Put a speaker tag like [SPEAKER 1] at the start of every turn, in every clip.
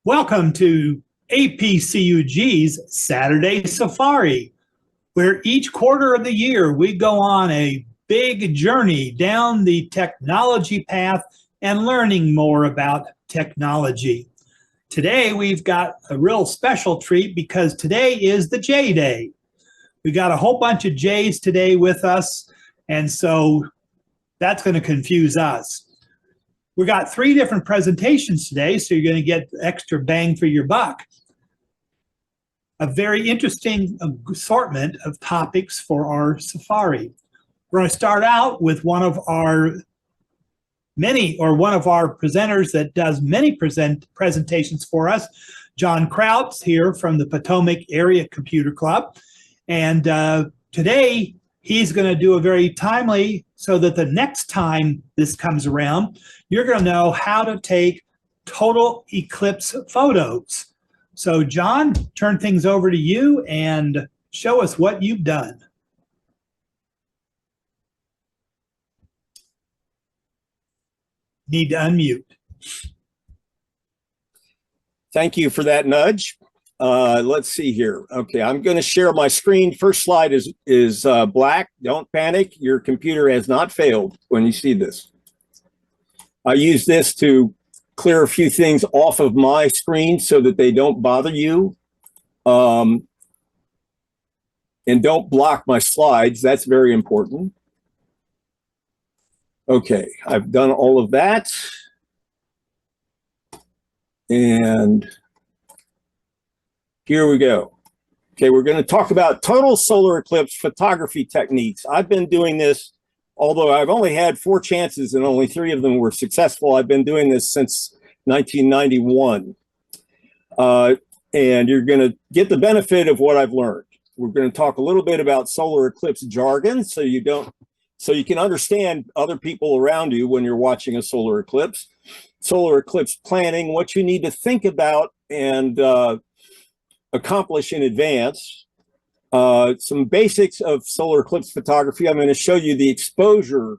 [SPEAKER 1] Welcome to APCUG's Saturday Safari, where each quarter of the year we go on a big journey down the technology path and learning more about technology. Today we've got a real special treat because today is the J Day. We got a whole bunch of J's today with us, and so that's going to confuse us. We got 3 different presentations today, so you're going to get extra bang for your buck. A very interesting assortment of topics for our safari. We're going to start out with one of our presenters that does many presentations for us. John Krout's here from the Potomac Area Computer Club. And today he's going to do a very timely, so that the next time this comes around, you're going to know how to take total eclipse photos. So John, turn things over to you and show us what you've done. Need to unmute.
[SPEAKER 2] Thank you for that nudge. Let's see here. Okay, I'm going to share my screen. First slide is black. Don't panic. Your computer has not failed when you see this. I use this to clear a few things off of my screen so that they don't bother you. And don't block my slides. That's very important. Okay, I've done all of that. And here we go. Okay, we're going to talk about total solar eclipse photography techniques. I've been doing this, although I've only had 4 chances and only 3 of them were successful. I've been doing this since 1991. And you're going to get the benefit of what I've learned. We're going to talk a little bit about solar eclipse jargon so you can understand other people around you when you're watching a solar eclipse planning, what you need to think about and accomplish in advance. Some basics of solar eclipse photography. I'm going to show you the exposure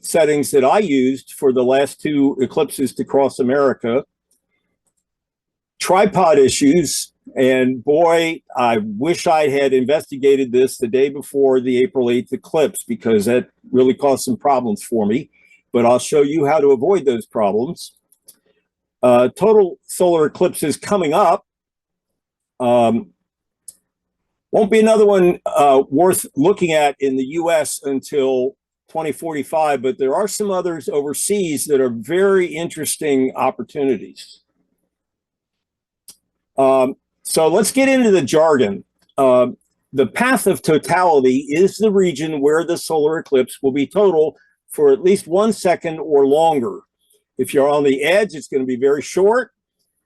[SPEAKER 2] settings that I used for the last 2 eclipses to cross America. Tripod issues, and boy, I wish I had investigated this the day before the April 8th eclipse, because that really caused some problems for me, but I'll show you how to avoid those problems. Total solar eclipses coming up. Won't be another one worth looking at in the US until 2045, but there are some others overseas that are very interesting opportunities. So let's get into the jargon. The path of totality is the region where the solar eclipse will be total for at least 1 second or longer. If you're on the edge, it's going to be very short.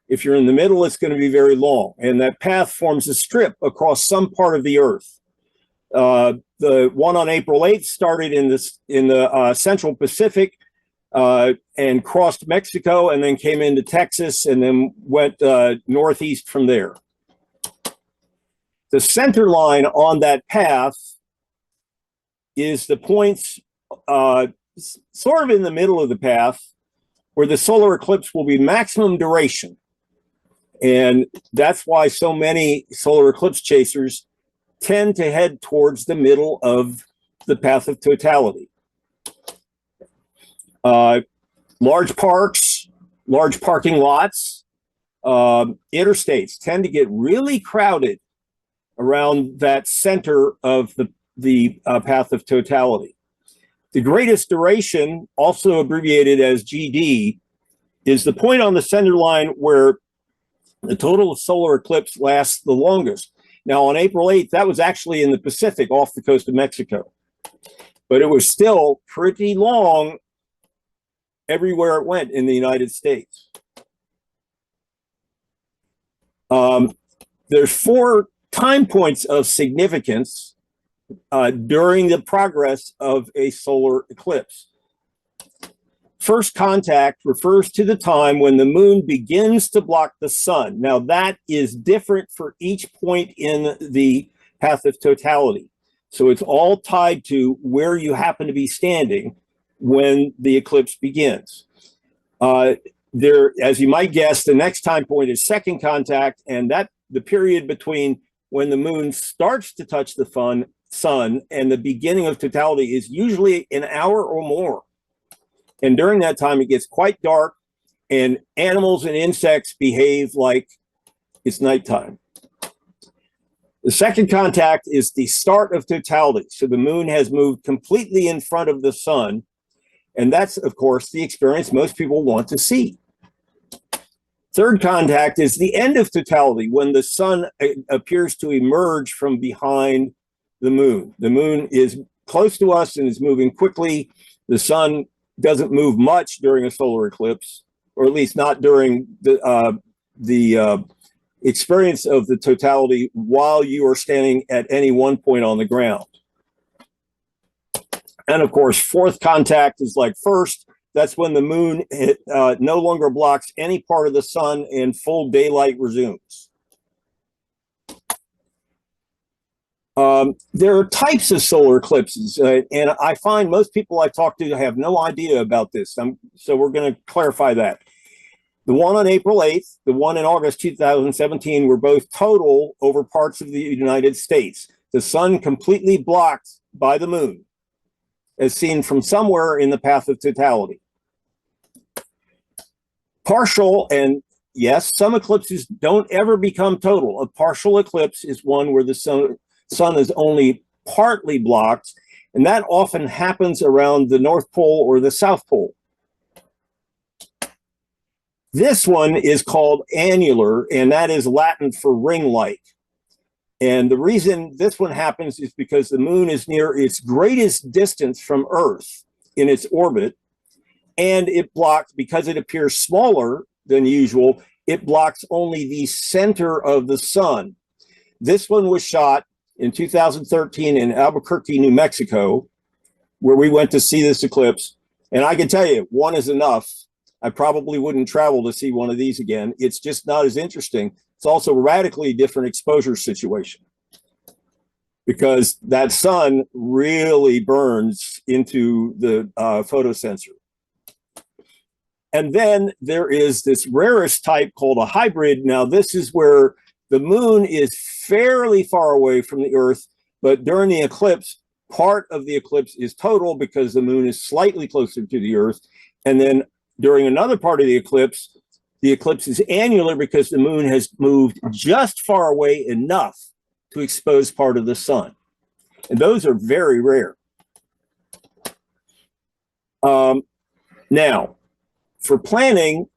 [SPEAKER 2] If you're in the middle, it's going to be very long. And that path forms a strip across some part of the Earth. The one on April 8th started in the Central Pacific and crossed Mexico and then came into Texas and then went northeast from there. The center line on that path is the points sort of in the middle of the path where the solar eclipse will be maximum duration. And that's why so many solar eclipse chasers tend to head towards the middle of the path of totality. Large parks, large parking lots, interstates tend to get really crowded around that center of the path of totality. The greatest duration, also abbreviated as GD, is the point on the center line where the total solar eclipse lasts the longest. Now, on April 8th, that was actually in the Pacific off the coast of Mexico. But it was still pretty long everywhere it went in the United States. There's 4 time points of significance during the progress of a solar eclipse. First contact refers to the time when the moon begins to block the sun. Now, that is different for each point in the path of totality. So it's all tied to where you happen to be standing when the eclipse begins. There, as you might guess, the next time point is second contact, and that the period between when the moon starts to touch the sun and the beginning of totality is usually an hour or more. And during that time, it gets quite dark, and animals and insects behave like it's nighttime. The second contact is the start of totality. So the moon has moved completely in front of the sun. And that's, of course, the experience most people want to see. Third contact is the end of totality, when the sun appears to emerge from behind the moon. The moon is close to us and is moving quickly. The sun doesn't move much during a solar eclipse, or at least not during the experience of the totality while you are standing at any one point on the ground. And of course, fourth contact is like first. That's when the moon no longer blocks any part of the sun and full daylight resumes. There are types of solar eclipses, and I find most people I talk to have no idea about this. So we're going to clarify that. The one on April 8th, the one in August 2017 were both total over parts of the United States. The sun completely blocked by the moon, as seen from somewhere in the path of totality. Partial, and yes, some eclipses don't ever become total. A partial eclipse is one where the sun is only partly blocked, and that often happens around the North Pole or the South Pole. This one is called annular, and that is Latin for ring-like. And the reason this one happens is because the moon is near its greatest distance from Earth in its orbit, and it blocks, because it appears smaller than usual, it blocks only the center of the sun. This one was shot in 2013 in Albuquerque, New Mexico, where we went to see this eclipse. And I can tell you, one is enough. I probably wouldn't travel to see one of these again. It's just not as interesting. It's also a radically different exposure situation, because that sun really burns into the photosensor. And then there is this rarest type called a hybrid. Now, this is where the moon is fairly far away from the Earth, but during the eclipse, part of the eclipse is total because the moon is slightly closer to the Earth. And then during another part of the eclipse is annular because the moon has moved just far away enough to expose part of the sun. And those are very rare. Now, for planning,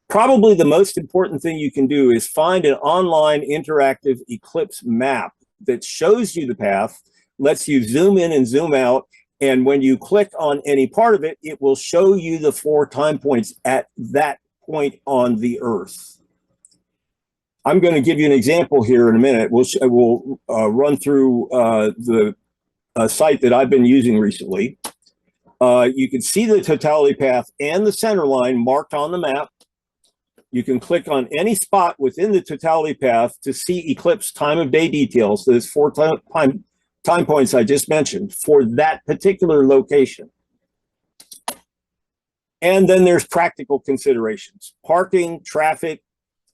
[SPEAKER 2] probably the most important thing you can do is find an online interactive eclipse map that shows you the path, lets you zoom in and zoom out, and when you click on any part of it, it will show you the 4 time points at that point on the Earth. I'm going to give you an example here in a minute. We'll run through the site that I've been using recently. You can see the totality path and the center line marked on the map. You can click on any spot within the totality path to see eclipse time of day details. There's 4 time points I just mentioned for that particular location. And then there's practical considerations. Parking, traffic.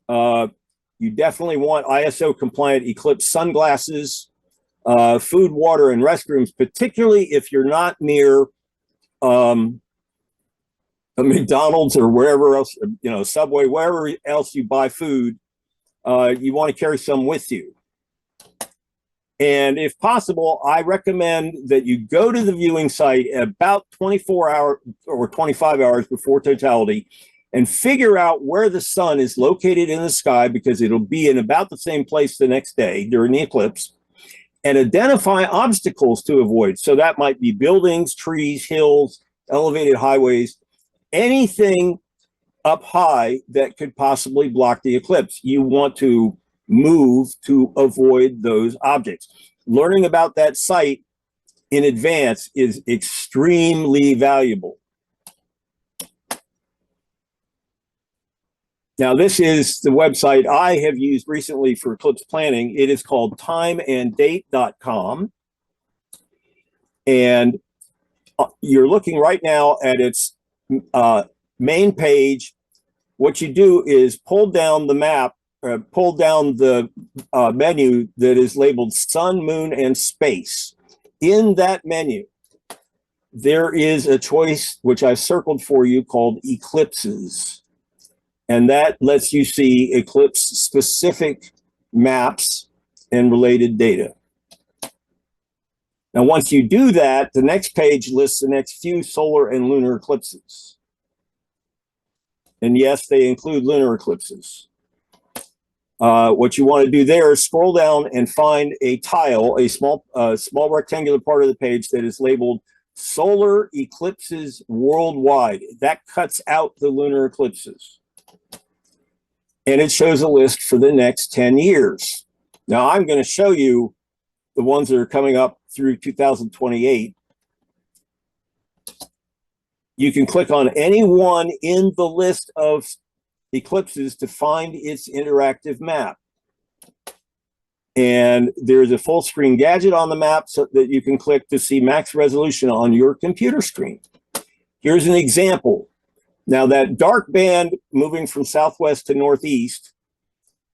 [SPEAKER 2] You definitely want ISO compliant eclipse sunglasses, food, water, and restrooms, particularly if you're not near a McDonald's or wherever else, Subway, wherever else you buy food. You want to carry some with you. And if possible, I recommend that you go to the viewing site about 24 hours or 25 hours before totality and figure out where the sun is located in the sky, because it'll be in about the same place the next day during the eclipse, and identify obstacles to avoid. So that might be buildings, trees, hills, elevated highways, anything up high that could possibly block the eclipse. You want to move to avoid those objects. Learning about that site in advance is extremely valuable. Now, this is the website I have used recently for eclipse planning. It is called timeanddate.com. And you're looking right now at its main page. what you do is pull down the map, pull down the menu that is labeled Sun, Moon, and Space. In that menu, there is a choice which I circled for you called Eclipses. And that lets you see eclipse-specific maps and related data. Now, once you do that, the next page lists the next few solar and lunar eclipses. And yes, they include lunar eclipses. What you want to do there is scroll down and find a tile, a small rectangular part of the page that is labeled Solar Eclipses Worldwide. That cuts out the lunar eclipses. And it shows a list for the next 10 years. Now, I'm going to show you the ones that are coming up through 2028. You can click on any one in the list of eclipses to find its interactive map. And there's a full screen gadget on the map so that you can click to see max resolution on your computer screen. Here's an example. Now, that dark band moving from southwest to northeast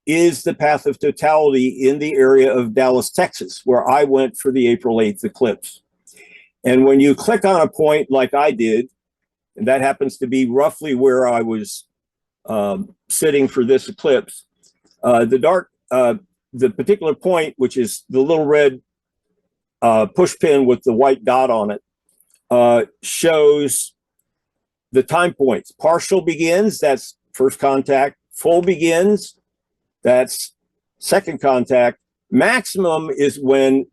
[SPEAKER 2] is the path of totality in the area of Dallas, Texas, where I went for the April 8th eclipse. And when you click on a point like I did, and that happens to be roughly where I was sitting for this eclipse, the particular point, which is the little red push pin with the white dot on it, shows the time points. Partial begins, that's first contact. Full begins, that's second contact. Maximum is when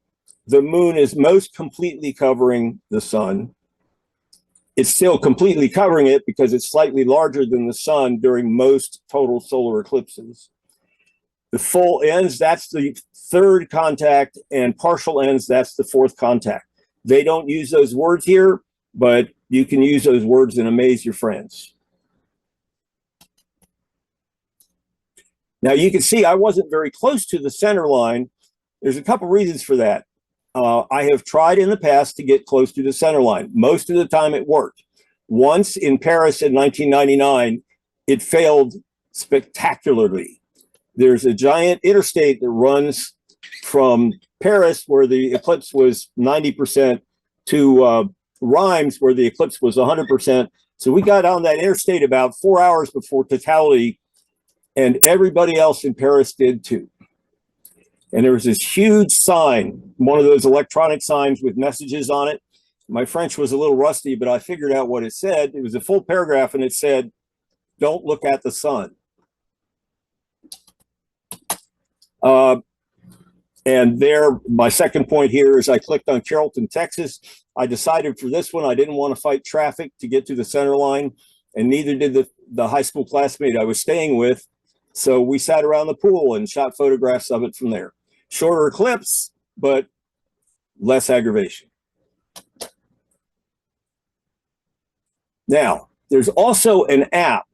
[SPEAKER 2] the moon is most completely covering the sun. It's still completely covering it because it's slightly larger than the sun during most total solar eclipses. The full ends, that's the third contact, and partial ends, that's the fourth contact. They don't use those words here, but you can use those words and amaze your friends. Now, you can see I wasn't very close to the center line. There's a couple reasons for that. I have tried in the past to get close to the center line. Most of the time it worked. Once in Paris in 1999, it failed spectacularly. There's a giant interstate that runs from Paris, where the eclipse was 90%, to Reims, where the eclipse was 100%. So we got on that interstate about 4 hours before totality, and everybody else in Paris did too. And there was this huge sign, one of those electronic signs with messages on it. My French was a little rusty, but I figured out what it said. It was a full paragraph, and it said, "Don't look at the sun." And there, my second point here is I clicked on Carrollton, Texas. I decided for this one, I didn't want to fight traffic to get to the center line, and neither did the high school classmate I was staying with. So we sat around the pool and shot photographs of it from there. Shorter eclipse, but less aggravation. Now, there's also an app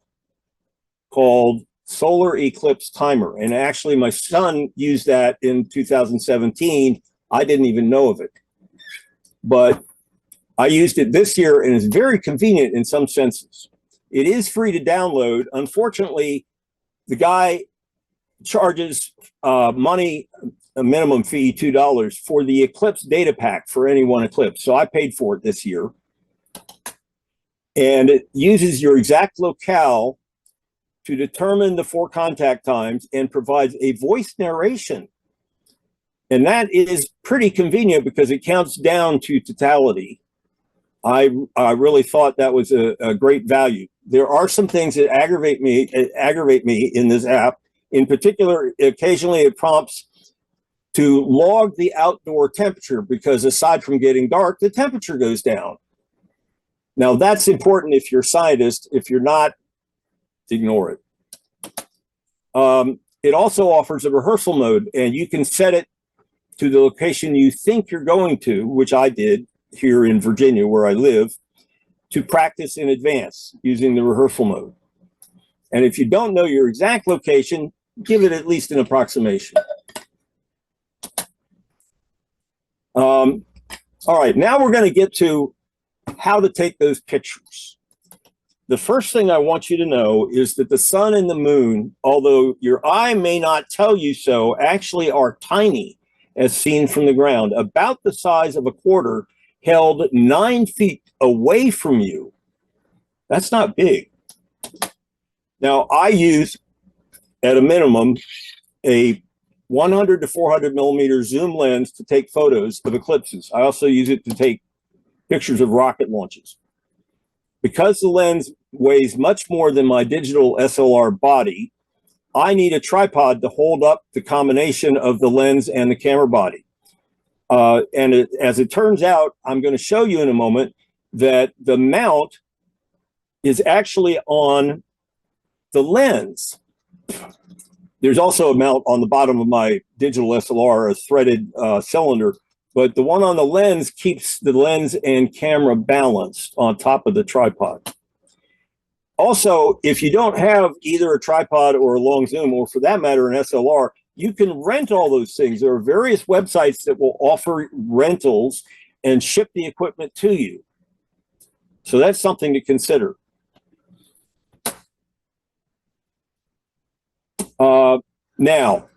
[SPEAKER 2] called Solar Eclipse Timer. And actually, my son used that in 2017. I didn't even know of it. But I used it this year, and it's very convenient in some senses. It is free to download. Unfortunately, the guy charges money, a minimum fee, $2, for the Eclipse data pack for any one eclipse. So I paid for it this year. And it uses your exact locale to determine the 4 contact times and provides a voice narration. And that is pretty convenient because it counts down to totality. I really thought that was a great value. There are some things that aggravate me in this app. In particular, occasionally it prompts to log the outdoor temperature because aside from getting dark, the temperature goes down. Now, that's important if you're a scientist. If you're not, ignore it. It also offers a rehearsal mode, and you can set it to the location you think you're going to, which I did here in Virginia, where I live, to practice in advance using the rehearsal mode. And if you don't know your exact location, give it at least an approximation. All right, now we're going to get to how to take those pictures. the first thing I want you to know is that the sun and the moon, although your eye may not tell you so, actually are tiny as seen from the ground, about the size of a quarter, held 9 feet away from you. That's not big. Now, I use, at a minimum, a 100 to 400 millimeter zoom lens to take photos of eclipses. I also use it to take pictures of rocket launches. Because the lens weighs much more than my digital SLR body, I need a tripod to hold up the combination of the lens and the camera body. As it turns out, I'm going to show you in a moment that the mount is actually on the lens. There's also a mount on the bottom of my digital SLR, a threaded cylinder, but the one on the lens keeps the lens and camera balanced on top of the tripod. Also, if you don't have either a tripod or a long zoom, or for that matter, an SLR, you can rent all those things. There are various websites that will offer rentals and ship the equipment to you. So that's something to consider. Now,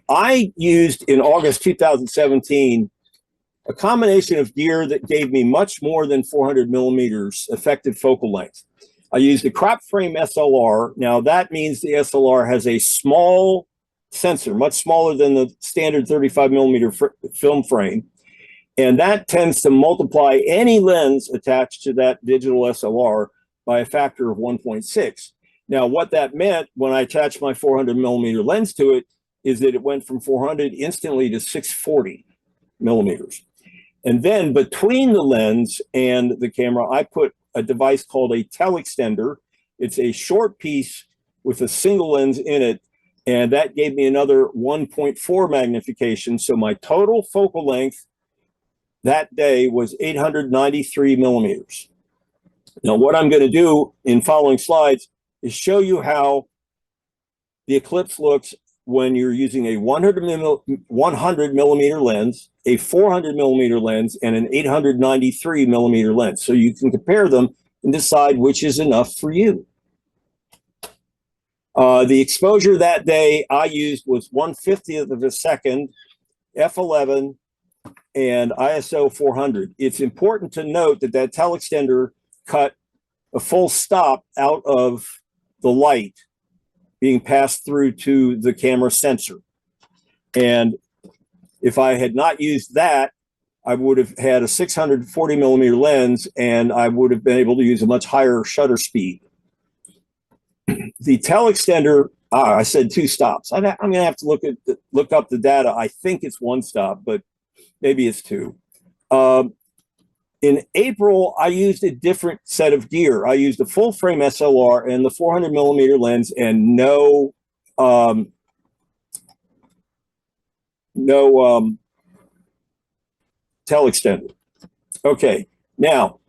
[SPEAKER 2] I used in August 2017 a combination of gear that gave me much more than 400 millimeters effective focal length. I used a crop frame SLR. Now that means the SLR has a small sensor, much smaller than the standard 35 millimeter film frame. And that tends to multiply any lens attached to that digital SLR by a factor of 1.6. Now, what that meant when I attached my 400 millimeter lens to it is that it went from 400 instantly to 640 millimeters. And then between the lens and the camera, I put a device called a telextender. It's a short piece with a single lens in it, and that gave me another 1.4 magnification. So my total focal length that day was 893 millimeters. Now, what I'm going to do in following slides is show you how the eclipse looks when you're using a 100 millimeter lens, a 400 millimeter lens, and an 893 millimeter lens. So you can compare them and decide which is enough for you. The exposure that day I used was 1/50th of a second, f11, and ISO 400. It's important to note that that telextender cut a full stop out of the light being passed through to the camera sensor. And if I had not used that, I would have had a 640 millimeter lens, and I would have been able to use a much higher shutter speed. The telextender, I said 2 stops. I'm going to have to look up the data. I think it's 1 stop, but maybe it's 2. In April, I used a different set of gear. I used a full frame SLR and the 400 millimeter lens, and no telextender. Okay, now,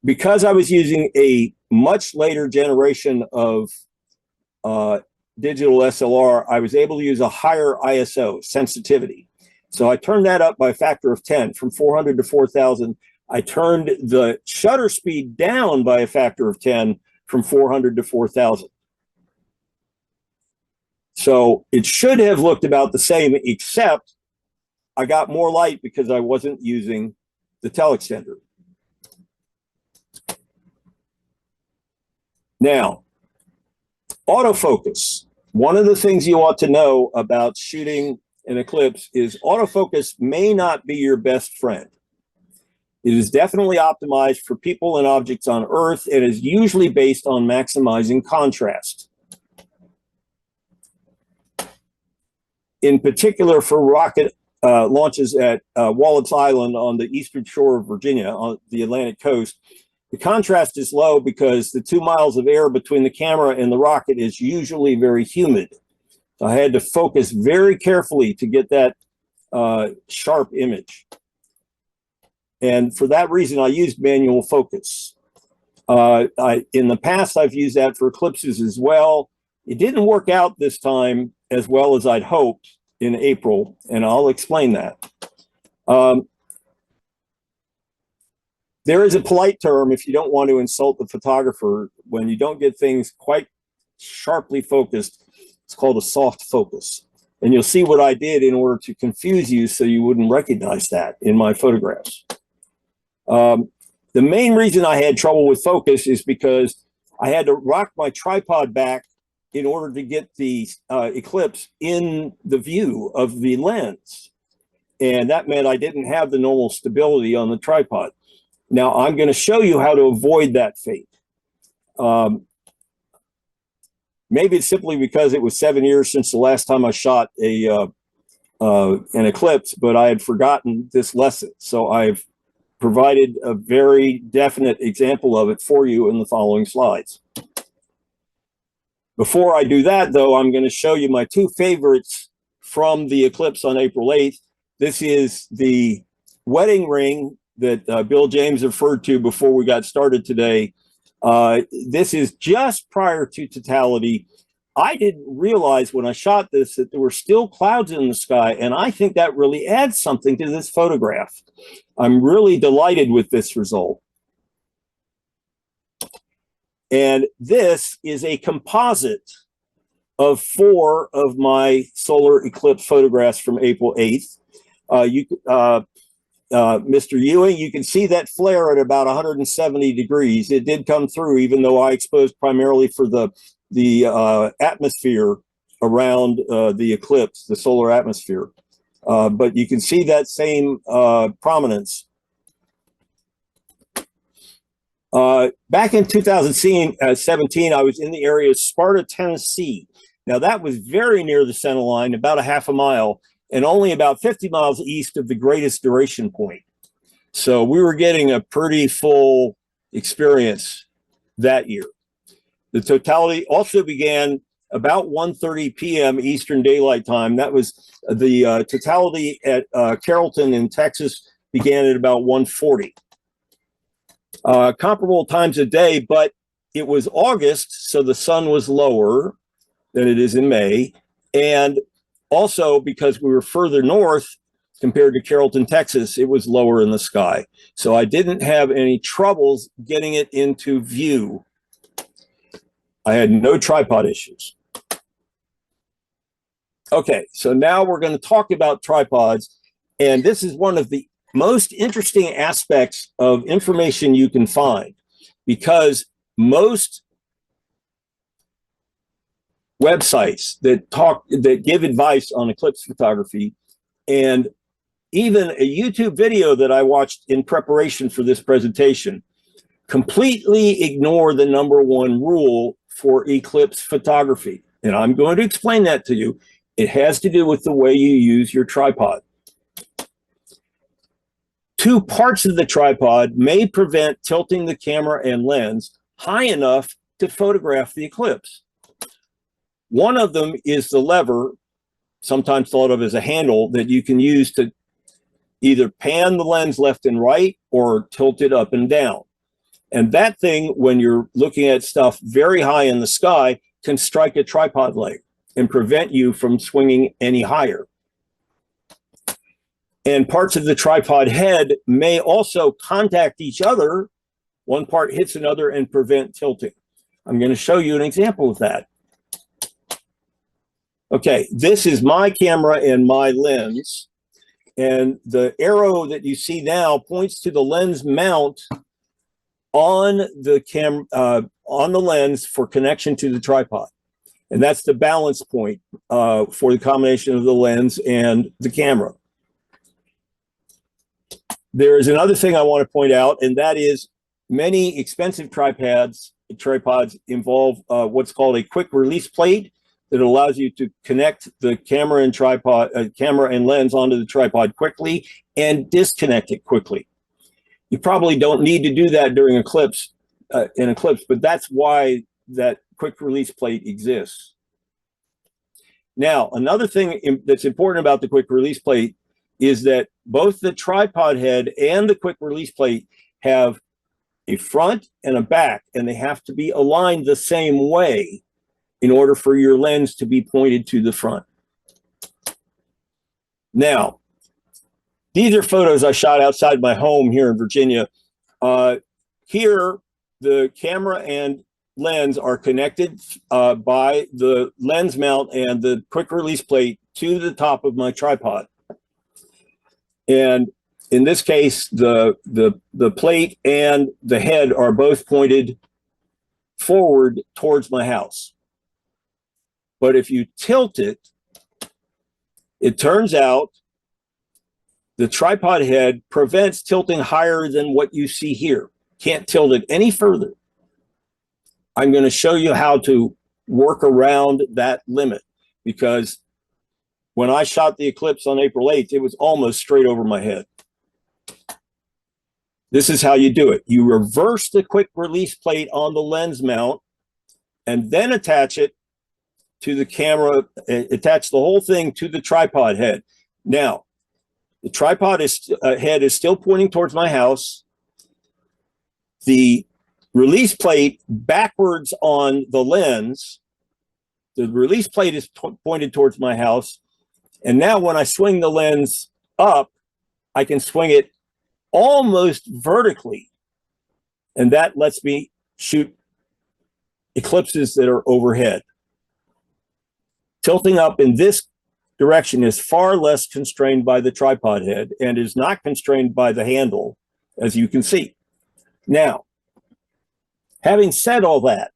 [SPEAKER 2] because I was using a much later generation of digital SLR, I was able to use a higher ISO sensitivity. So I turned that up by a factor of 10, from 400 to 4,000. I turned the shutter speed down by a factor of 10, from 400 to 4,000. So it should have looked about the same, except I got more light because I wasn't using the telextender. Now, autofocus. One of the things you ought to know about shooting an eclipse is autofocus may not be your best friend. It is definitely optimized for people and objects on Earth and is usually based on maximizing contrast. In particular, for rocket launches at Wallops Island on the eastern shore of Virginia on the Atlantic coast, the contrast is low because the 2 miles of air between the camera and the rocket is usually very humid. So I had to focus very carefully to get that sharp image. And for that reason, I used manual focus. In the past, I've used that for eclipses as well. It didn't work out this time as well as I'd hoped in April, and I'll explain that. There is a polite term if you don't want to insult the photographer when you don't get things quite sharply focused. It's called a soft focus. And you'll see what I did in order to confuse you so you wouldn't recognize that in my photographs. The main reason I had trouble with focus is because I had to rock my tripod back in order to get the eclipse in the view of the lens. And that meant I didn't have the normal stability on the tripod. Now I'm going to show you how to avoid that fate. Maybe it's simply because it was 7 years since the last time I shot an eclipse, but I had forgotten this lesson. So I've provided a very definite example of it for you in the following slides. Before I do that, though, I'm going to show you my two favorites from the eclipse on April 8th. This is the wedding ring that Bill James referred to before we got started today. This is just prior to totality. I didn't realize when I shot this that there were still clouds in the sky, and I think that really adds something to this photograph. I'm really delighted with this result. And this is a composite of 4 of my solar eclipse photographs from April 8th. Mr. Ewing, you can see that flare at about 170 degrees. It did come through, even though I exposed primarily for the atmosphere around the eclipse, the solar atmosphere. But you can see that same prominence. Back in 2017, I was in the area of Sparta, Tennessee. Now that was very near the center line, about a half a mile, and only about 50 miles east of the greatest duration point. So we were getting a pretty full experience that year. The totality also began about 1:30 p.m. Eastern Daylight Time. That was the totality at Carrollton in Texas began at about 1:40. Comparable times of day, but it was August, so the sun was lower than it is in May. And also because we were further north compared to Carrollton, Texas, it was lower in the sky. So I didn't have any troubles getting it into view. I had no tripod issues. Okay, so now we're going to talk about tripods. And this is one of the most interesting aspects of information you can find, because most websites that give advice on eclipse photography, and even a YouTube video that I watched in preparation for this presentation, completely ignore the #1 rule for eclipse photography. And I'm going to explain that to you. It has to do with the way you use your tripod. 2 parts of the tripod may prevent tilting the camera and lens high enough to photograph the eclipse. One of them is the lever, sometimes thought of as a handle, that you can use to either pan the lens left and right or tilt it up and down. And that thing, when you're looking at stuff very high in the sky, can strike a tripod leg and prevent you from swinging any higher. And parts of the tripod head may also contact each other. One part hits another and prevent tilting. I'm going to show you an example of that. Okay, this is my camera and my lens. And the arrow that you see now points to the lens mount on the lens for connection to the tripod. And that's the balance point for the combination of the lens and the camera. There is another thing I want to point out, and that is many expensive tripods involve what's called a quick release plate that allows you to connect the camera and lens onto the tripod quickly and disconnect it quickly. You probably don't need to do that during an eclipse, but that's why that quick release plate exists. Now, another thing that's important about the quick release plate is that both the tripod head and the quick release plate have a front and a back, and they have to be aligned the same way in order for your lens to be pointed to the front. Now, these are photos I shot outside my home here in Virginia Here, the camera and lens are connected by the lens mount and the quick release plate to the top of my tripod. And in this case, the plate and the head are both pointed forward towards my house. But if you tilt it, it turns out the tripod head prevents tilting higher than what you see here. Can't tilt it any further. I'm going to show you how to work around that limit, because when I shot the Eclipse on April 8th, it was almost straight over my head. This is how you do it. You reverse the quick release plate on the lens mount and then attach it to the camera, attach the whole thing to the tripod head. Now, the tripod head is still pointing towards my house. The release plate backwards on the lens, the release plate is pointed towards my house. And now when I swing the lens up, I can swing it almost vertically. And that lets me shoot eclipses that are overhead. Tilting up in this direction is far less constrained by the tripod head and is not constrained by the handle, as you can see. Now, having said all that,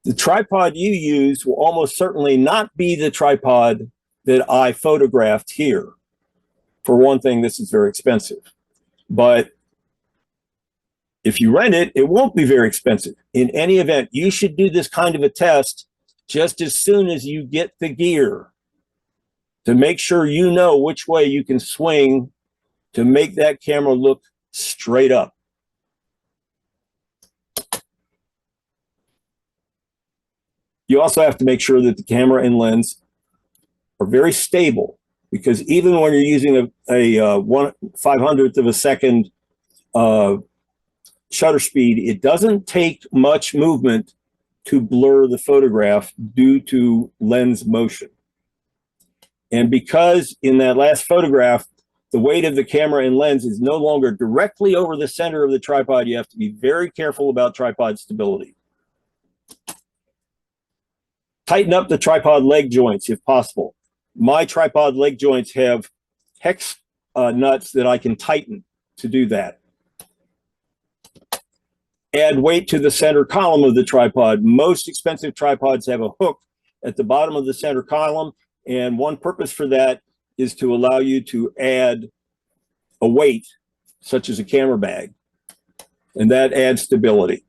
[SPEAKER 2] the tripod you use will almost certainly not be the tripod that I photographed here. For one thing, this is very expensive. But if you rent it, it won't be very expensive. In any event, you should do this kind of a test just as soon as you get the gear to make sure you know which way you can swing to make that camera look straight up. You also have to make sure that the camera and lens are very stable, because even when you're using a 1/500th of a second shutter speed, it doesn't take much movement to blur the photograph due to lens motion. And because in that last photograph, the weight of the camera and lens is no longer directly over the center of the tripod, you have to be very careful about tripod stability. Tighten up the tripod leg joints if possible. My tripod leg joints have hex nuts that I can tighten to do that. Add weight to the center column of the tripod. Most expensive tripods have a hook at the bottom of the center column, and one purpose for that is to allow you to add a weight, such as a camera bag, and that adds stability.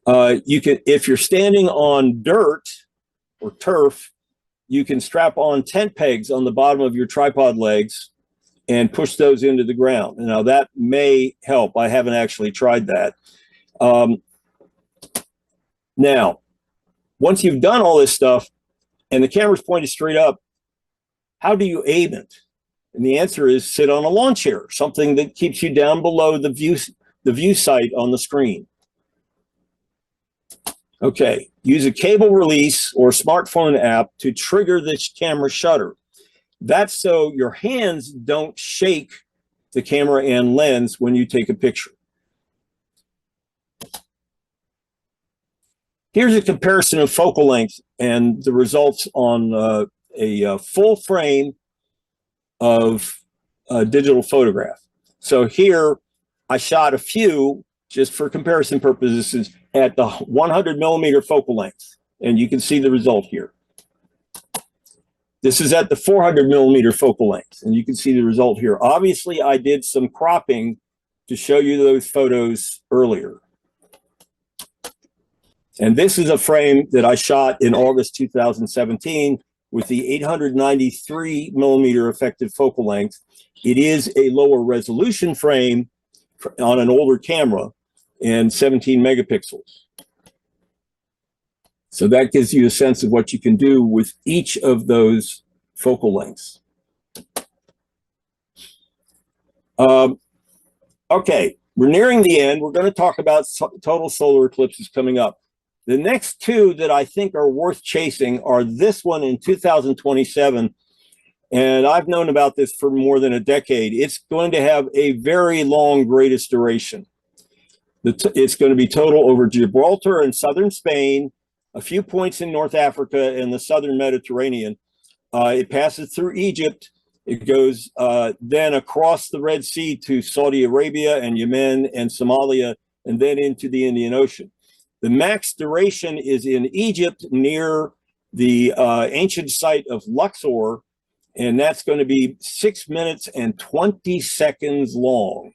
[SPEAKER 2] You can, if you're standing on dirt or turf, you can strap on tent pegs on the bottom of your tripod legs and push those into the ground. Now that may help. I haven't actually tried that. Now, once you've done all this stuff and the camera's pointed straight up, how do you aim it? And the answer is sit on a lawn chair, something that keeps you down below the view sight on the screen. Okay, use a cable release or smartphone app to trigger this camera shutter. That's so your hands don't shake the camera and lens when you take a picture. Here's a comparison of focal length and the results on a full frame of a digital photograph. So here I shot a few just for comparison purposes at the 100mm focal length, and you can see the result here. This is at the 400mm focal length, and you can see the result here. Obviously, I did some cropping to show you those photos earlier. And this is a frame that I shot in August 2017 with the 893mm effective focal length. It is a lower resolution frame on an older camera and 17 megapixels. So that gives you a sense of what you can do with each of those focal lengths. Okay, we're nearing the end. We're going to talk about total solar eclipses coming up. The next two that I think are worth chasing are this one in 2027 And I've known about this for more than a decade. It's going to have a very long greatest duration. It's going to be total over Gibraltar and southern Spain, a few points in North Africa and the southern Mediterranean. It passes through Egypt. It goes then across the Red Sea to Saudi Arabia and Yemen and Somalia, and then into the Indian Ocean. The max duration is in Egypt near the ancient site of Luxor, and that's going to be 6 minutes and 20 seconds long.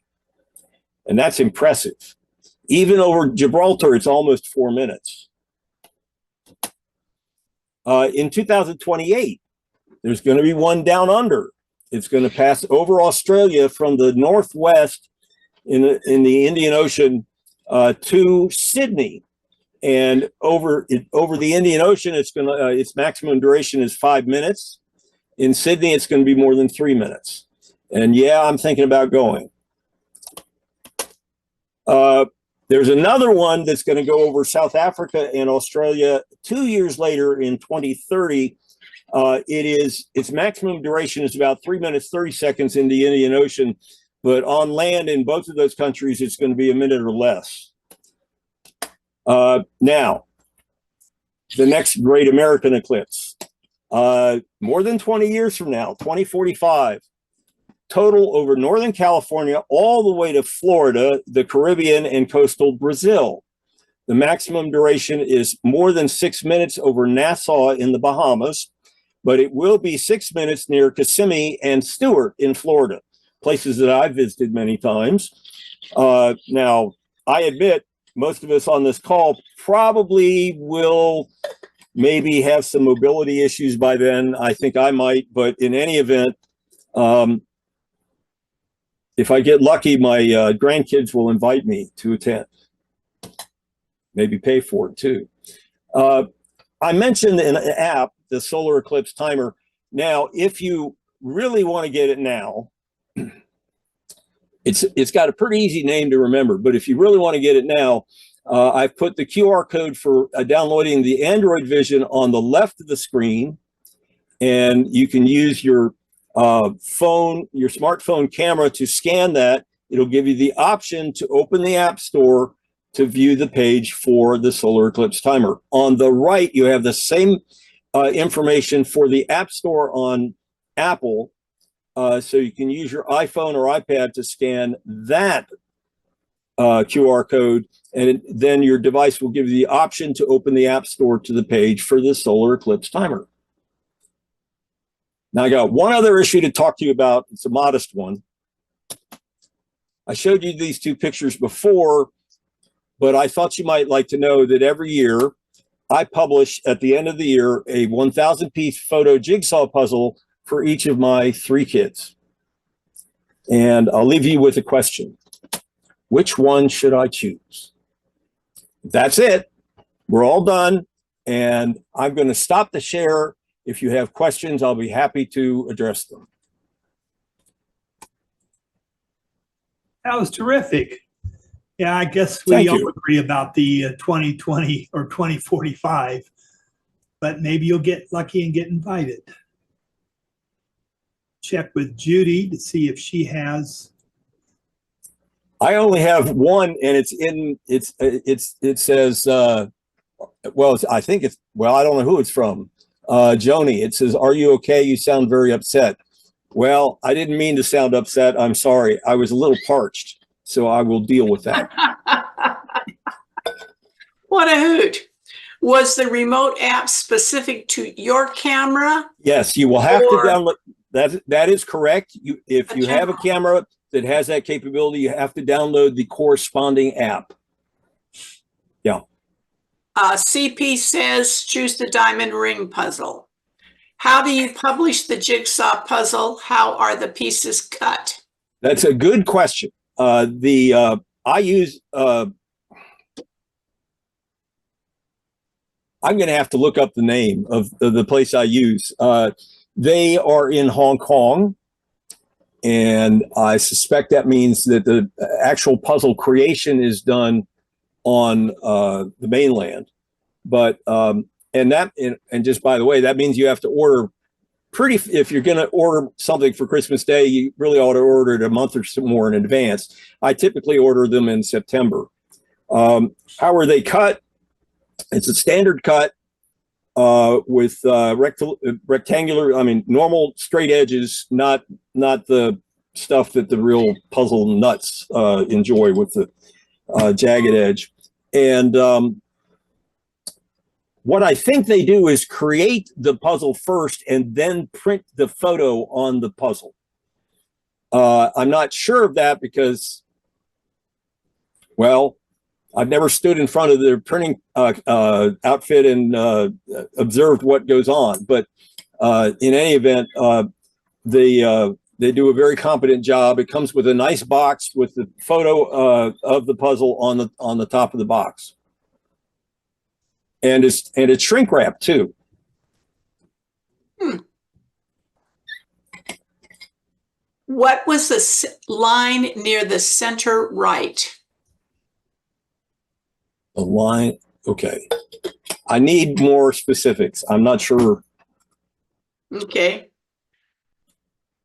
[SPEAKER 2] And that's impressive. Even over Gibraltar, it's almost 4 minutes. In 2028, there's going to be one down under. It's going to pass over Australia from the northwest in the Indian Ocean to Sydney. And over the Indian Ocean, it's going to its maximum duration is 5 minutes. In Sydney, it's going to be more than 3 minutes. And yeah, I'm thinking about going. There's another one that's going to go over South Africa and Australia 2 years later in 2030. Its maximum duration is about 3 minutes, 30 seconds in the Indian Ocean, but on land in both of those countries, it's going to be a minute or less. Now, the next great American eclipse, more than 20 years from now, 2045, total over Northern California, all the way to Florida, the Caribbean, and coastal Brazil. The maximum duration is more than 6 minutes over Nassau in the Bahamas, but it will be 6 minutes near Kissimmee and Stewart in Florida, places that I've visited many times. Now, I admit most of us on this call probably will maybe have some mobility issues by then. I think I might, but in any event, if I get lucky, my grandkids will invite me to attend. Maybe pay for it too. I mentioned an app, the Solar Eclipse Timer. Now, if you really want to get it now, it's got a pretty easy name to remember, but if you really want to get it now, I've put the QR code for downloading the Android Vision on the left of the screen, and you can use your smartphone camera to scan that. It'll give you the option to open the App Store to view the page for the Solar Eclipse Timer. On the right, you have the same information for the App Store on Apple, so you can use your iPhone or iPad to scan that QR code, and then your device will give you the option to open the App Store to the page for the Solar Eclipse Timer. Now, I got one other issue to talk to you about. It's a modest one. I showed you these two pictures before, but I thought you might like to know that every year I publish at the end of the year a 1,000-piece photo jigsaw puzzle for each of my 3 kids. And I'll leave you with a question. Which one should I choose? That's it. We're all done. And I'm going to stop the share. If you have questions, I'll be happy to address them.
[SPEAKER 1] That was terrific. Yeah, I guess we all agree about the 2020 or 2045, but maybe you'll get lucky and get invited. Check with Judy to see if she has.
[SPEAKER 2] I only have one, and it says, well, I think it's, well, I don't know who it's from. Joni, it says, "Are you okay? You sound very upset." Well, I didn't mean to sound upset. I'm sorry. I was a little parched, so I will deal with that.
[SPEAKER 3] What a hoot. Was the remote app specific to your camera?
[SPEAKER 2] Yes, you will have to download. That is correct. If you have a camera that has that capability, you have to download the corresponding app. Yeah.
[SPEAKER 3] CP says, choose the diamond ring puzzle. How do you publish the jigsaw puzzle? How are the pieces cut?
[SPEAKER 2] That's a good question. I use, I'm going to have to look up the name of the place I use. They are in Hong Kong, and I suspect that means that the actual puzzle creation is done on the mainland. But and just by the way, that means you have to order if you're going to order something for Christmas Day, you really ought to order it a month or so more in advance. I typically order them in September. How are they cut? It's a standard cut with rectangular, normal straight edges, not the stuff that the real puzzle nuts enjoy with the jagged edge. And what I think they do is create the puzzle first and then print the photo on the puzzle. I'm not sure of that because, well, I've never stood in front of the printing outfit and observed what goes on. But in any event, they do a very competent job. It comes with a nice box with the photo of the puzzle on the top of the box. And it's shrink wrapped too.
[SPEAKER 3] What was the line near the center right?
[SPEAKER 2] A line, okay. I need more specifics. I'm not sure.
[SPEAKER 3] Okay.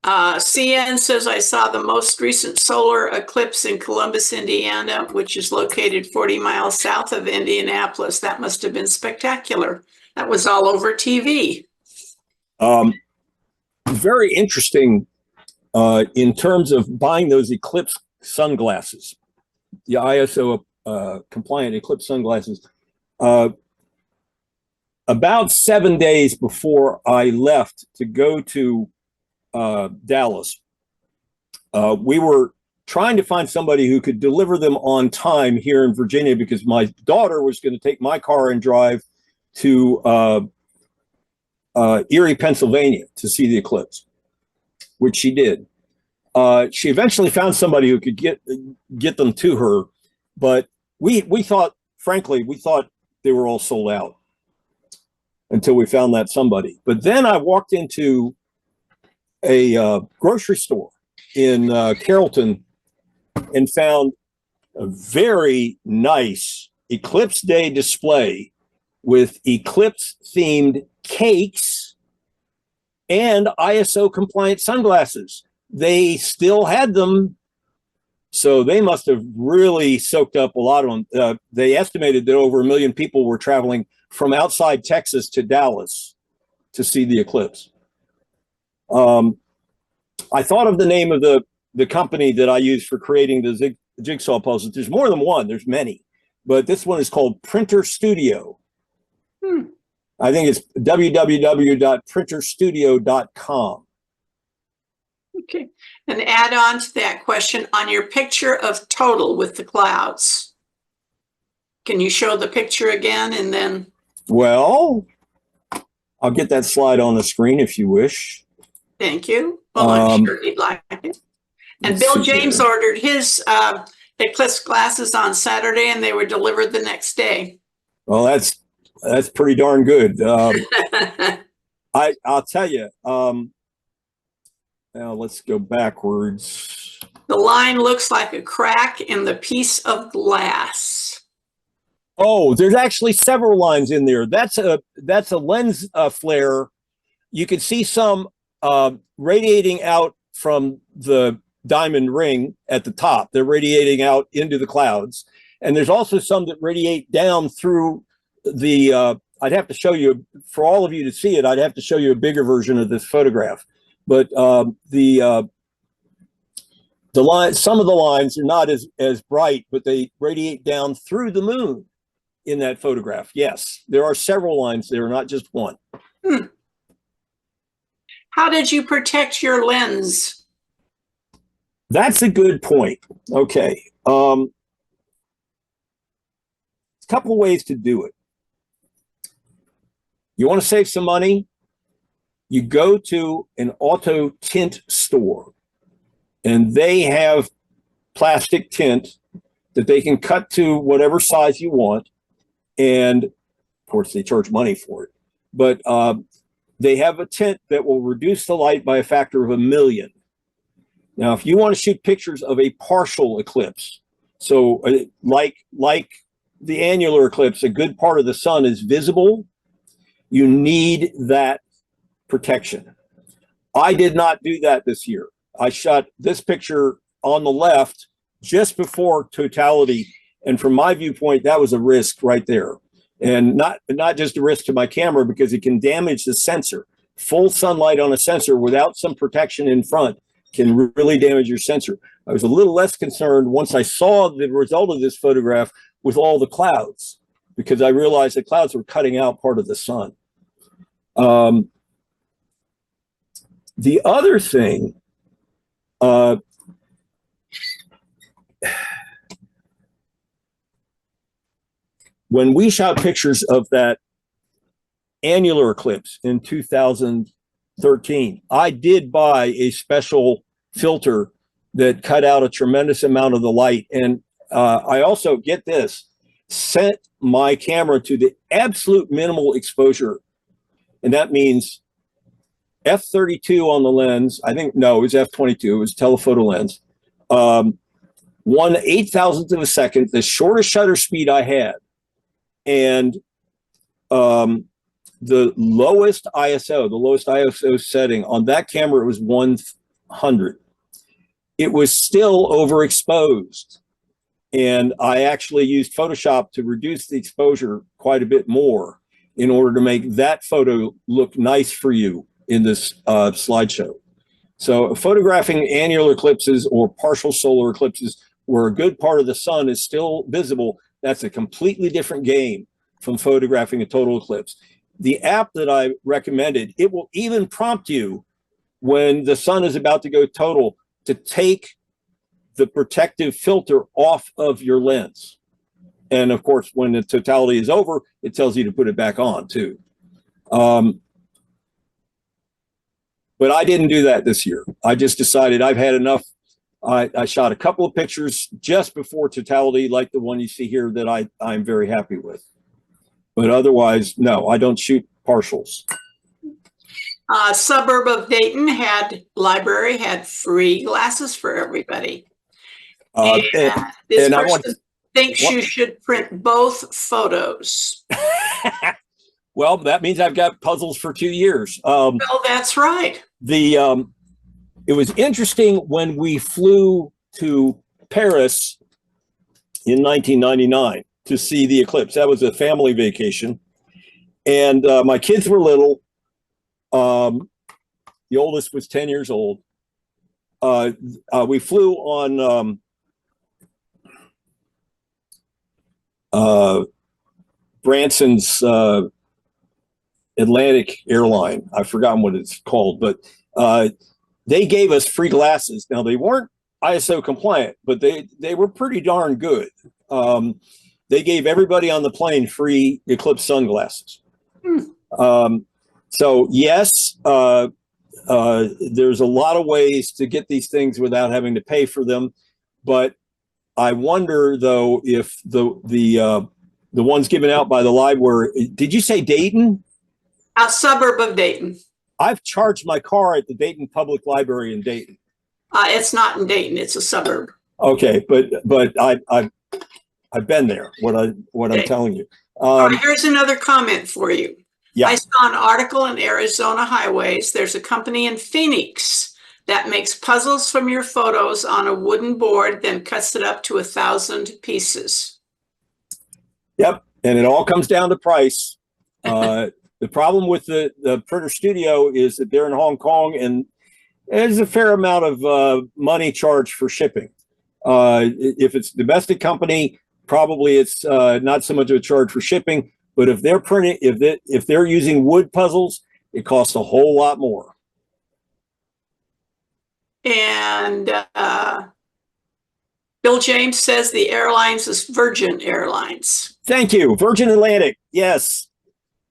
[SPEAKER 3] CN says, I saw the most recent solar eclipse in Columbus, Indiana, which is located 40 miles south of Indianapolis. That must have been spectacular. That was all over TV.
[SPEAKER 2] Very interesting in terms of buying those eclipse sunglasses, the ISO compliant eclipse sunglasses. About 7 days before I left to go to Dallas, we were trying to find somebody who could deliver them on time here in Virginia because my daughter was going to take my car and drive to Erie, Pennsylvania to see the eclipse, which she did. She eventually found somebody who could get them to her, but we thought, frankly, we thought they were all sold out until we found that somebody. But then I walked into a grocery store in Carrollton and found a very nice Eclipse Day display with eclipse themed cakes and ISO compliant sunglasses. They still had them, so they must have really soaked up a lot of them. They estimated that over 1 million people were traveling from outside Texas to Dallas to see the eclipse. I thought of the name of the company that I use for creating the jigsaw puzzles. There's more than one, there's many, but this one is called Printer Studio. I think it's www.printerstudio.com.
[SPEAKER 3] Okay, and add on to that question, on your picture of total with the clouds, can you show the picture again and then? Well,
[SPEAKER 2] I'll get that slide on the screen if you wish.
[SPEAKER 3] Thank you. Well, I'm sure he'd like it. And Bill James ordered his eclipse glasses on Saturday and they were delivered the next day.
[SPEAKER 2] Well, that's pretty darn good. I'll tell you, now let's go backwards.
[SPEAKER 3] The line looks like a crack in the piece of glass.
[SPEAKER 2] Oh, there's actually several lines in there. That's a lens flare. You can see some radiating out from the diamond ring at the top. They're radiating out into the clouds. And there's also some that radiate down through the, I'd have to show you, for all of you to see it, I'd have to show you a bigger version of this photograph. But the line, some of the lines are not as bright, but they radiate down through the moon in that photograph. Yes, there are several lines there, not just one.
[SPEAKER 3] How did you protect your lens?
[SPEAKER 2] That's a good point. Okay. A couple of ways to do it. You want to save some money? You go to an auto tint store and they have plastic tint that they can cut to whatever size you want. And of course they charge money for it, but they have a tint that will reduce the light by a factor of 1,000,000. Now, if you want to shoot pictures of a partial eclipse, so like the annular eclipse, a good part of the sun is visible, you need that protection. I did not do that this year. I shot this picture on the left just before totality. And from my viewpoint, that was a risk right there. And not just a risk to my camera, because it can damage the sensor. Full sunlight on a sensor without some protection in front can really damage your sensor. I was a little less concerned once I saw the result of this photograph with all the clouds, because I realized the clouds were cutting out part of the sun. The other thing, when we shot pictures of that annular eclipse in 2013, I did buy a special filter that cut out a tremendous amount of the light. And I also, get this, set my camera to the absolute minimal exposure. And that means f32 on the lens. I think, no, it was f22. It was telephoto lens. 1/8,000th of a second, the shortest shutter speed I had. And the lowest ISO setting on that camera was 100. It was still overexposed. And I actually used Photoshop to reduce the exposure quite a bit more in order to make that photo look nice for you in this slideshow. So photographing annular eclipses or partial solar eclipses where a good part of the sun is still visible, that's a completely different game from photographing a total eclipse. The app that I recommended, it will even prompt you when the sun is about to go total to take the protective filter off of your lens. And of course, when the totality is over, it tells you to put it back on too. But I didn't do that this year. I just decided I've had enough. I shot a couple of pictures just before totality, like the one you see here, that I'm very happy with. But otherwise, no, I don't shoot partials.
[SPEAKER 3] Suburb of Dayton library had free glasses for everybody. And this person thinks you should print both photos.
[SPEAKER 2] Well, that means I've got puzzles for 2 years.
[SPEAKER 3] Well, that's right.
[SPEAKER 2] It was interesting when we flew to Paris in 1999 to see the eclipse. That was a family vacation. And my kids were little. The oldest was 10 years old. We flew on Branson's Atlantic airline. I've forgotten what it's called, but they gave us free glasses. Now, they weren't ISO compliant, but they were pretty darn good. They gave everybody on the plane free Eclipse sunglasses. So yes, there's a lot of ways to get these things without having to pay for them. But I wonder, though, if the ones given out by the library, did you say Dayton?
[SPEAKER 3] A suburb of Dayton.
[SPEAKER 2] I've charged my car at the Dayton Public Library in Dayton.
[SPEAKER 3] It's not in Dayton; it's a suburb.
[SPEAKER 2] Okay, but I've been there. What I'm telling you.
[SPEAKER 3] Here's another comment for you. Yeah. I saw an article in Arizona Highways. There's a company in Phoenix that makes puzzles from your photos on a wooden board, then cuts it up to 1,000 pieces. Yep,
[SPEAKER 2] and it all comes down to price. The problem with the printer studio is that they're in Hong Kong, and there's a fair amount of money charged for shipping. If it's a domestic company, probably it's not so much of a charge for shipping. But if they're printing, if they're using wood puzzles, it costs a whole lot more.
[SPEAKER 3] And Bill James says the airlines is Virgin Airlines.
[SPEAKER 2] Thank you, Virgin Atlantic. Yes.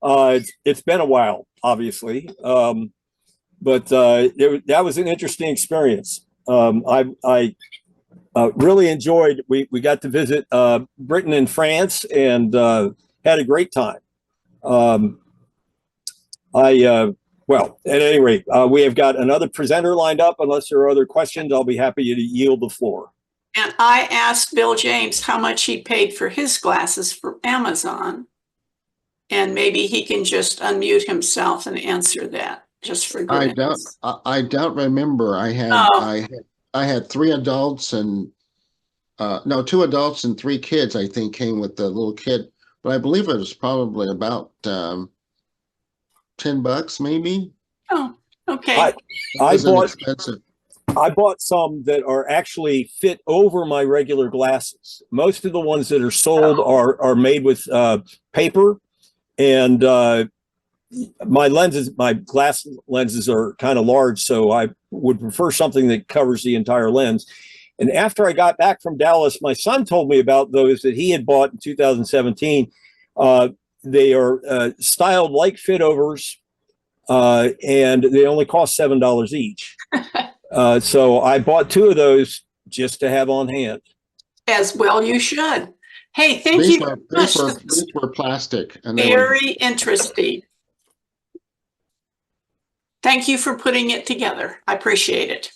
[SPEAKER 2] It's been a while, obviously, but that was an interesting experience. I really enjoyed. We got to visit Britain and France, and had a great time. Well, at any rate, we have got another presenter lined up. Unless there are other questions, I'll be happy to yield the floor.
[SPEAKER 3] And I asked Bill James how much he paid for his glasses from Amazon. And maybe he can just unmute himself and answer that. just for
[SPEAKER 4] I
[SPEAKER 3] grins.
[SPEAKER 4] don't remember. I had 3 adults and no, 2 adults and 3 kids, I think, came with the little kid, but I believe it was probably about $10 maybe.
[SPEAKER 3] Oh, okay.
[SPEAKER 2] I
[SPEAKER 4] Wasn't
[SPEAKER 2] bought
[SPEAKER 4] expensive.
[SPEAKER 2] I bought some that are actually fit over my regular glasses. Most of the ones that are sold are made with paper, and my glass lenses are kind of large, so I would prefer something that covers the entire lens. And after I got back from Dallas, my son told me about those that he had bought in 2017. They are styled like fit overs, and they only cost $7 each. So I bought 2 of those just to have on hand.
[SPEAKER 3] As well you should. Hey, thank you very much.
[SPEAKER 4] These were plastic. And
[SPEAKER 3] very interesting. Thank you for putting it together. I appreciate it.